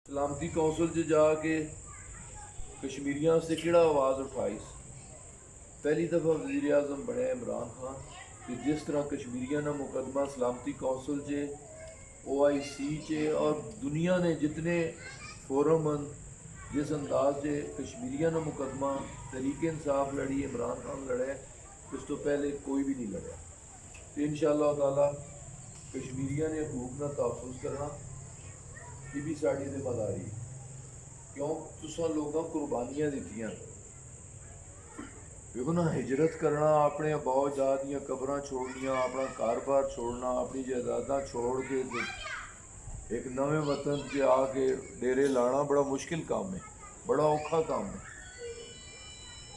سلامتی کونسل سے جا کے کشمیریاں سے کہڑا آواز اٹھائی پہلی دفعہ وزیر اعظم بنے عمران خان کہ جس طرح کشمیریاں نے مقدمہ سلامتی کونسل چے OIC چے اور دنیا نے جتنے فورم جس انداز سے کشمیریاں نے مقدمہ تحریک انصاف لڑی عمران خان لڑے اس تو پہلے کوئی بھی نہیں لڑا تو انشاءاللہ تعالی کشمیریاں نے حقوق کا تحفظ کرنا یہ بھی ساری ذمہ داری ہے کیوں تساں لوگاں قربانیاں دیتیاں دیکھو نا ہجرت کرنا اپنے آبا و اجداد دیاں قبراں چھوڑنیاں اپنا کاروبار چھوڑنا اپنی جائیداداں چھوڑ کے ایک نویں وطن سے آ کے ڈیرے لانا بڑا مشکل کام ہے بڑا اوکھا کام ہے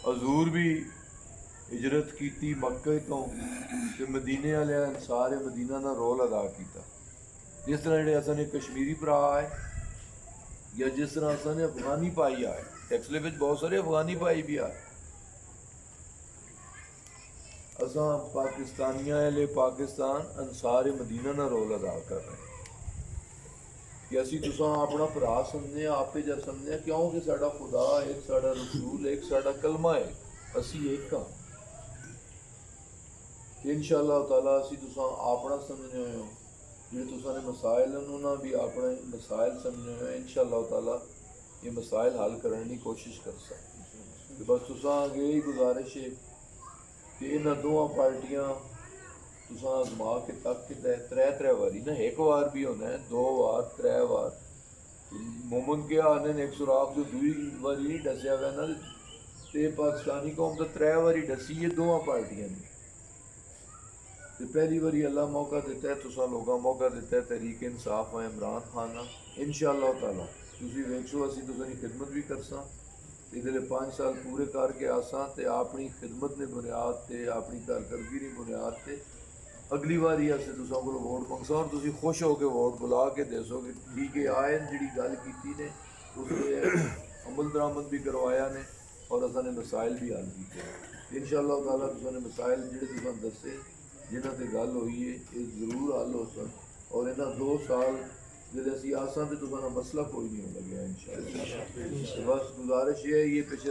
حضور بھی ہجرت کیتی مکہ تو تے مدینے والے سارے مدینہ نا رول ادا کیتا جس طرح جڑے اساں نے کشمیری بھرا ہے یا جس طرح اساں نے افغانی پائی آئے ٹیکسلے وچ بہت سارے افغانی پائی بھی آئے اساں پاکستانیاں والے پاکستان انصار مدینہ نا رول ادا کر رہے ہیں کہ اسی تساں اپنا بھرا سمجھنے آپ جا سمجھنے کیوں کہ ساڈا خدا ایک ساڈا رسول ایک ساڈا کلمہ ہے اسی ایک ہاں انشاءاللہ تعالیٰ اسی تساں اپنا سمجھنے ہوئے ہوں جی تساں نے مسائل انہوں بھی اپنے مسائل سمجھنے ہوئے انشاءاللہ تعالیٰ یہ مسائل حل کرنے کی کوشش کر سکتے بس تساں آگے یہی گزارش ہے کہ انہاں دونوں پارٹیاں تساں آزما کے تک کے ترے واری نا ایک وار بھی ہونا ہے 2 وار 3 وار مومن کے آنے ایک سوراخ جو دوئی واری نہیں ڈسیا ہوا نا تے پاکستانی قوم تو 3 واری ڈسی ہے دونوں پارٹیاں نے تو پہلی باری اللہ موقع دیتا ہے تساں لوگاں موقع دیتا ہے تحریک انصاف ہے عمران خان انشاءاللہ تعالیٰ تسی ویکھو اسی تساں کی خدمت بھی کرساں ادھر 5 سال پورے کر کے آساں تے اپنی خدمت نے بنیاد تے اپنی کارکردگی کی بنیاد تے اگلی باری اسے تساں کو ووٹ منگساں اور تسی خوش ہو کے ووٹ بلا کے دے سو کہ ٹھیک ہے آئے جڑی گل کیتی نے اس پہ عمل درآمد بھی کروایا نے اور اساں نے مسائل بھی حل کیتے انشاءاللہ تعالیٰ تساں نے مسائل جڑے تساں دسے جنہاں تے گل ہوئی ہے یہ ضرور حل ہو سن اور انہاں 2 سال جدے اسی آساں تے تساں مسئلہ کوئی نہیں ہو لگیا انشاءاللہ بس گزارش یہ ہے یہ پیچھے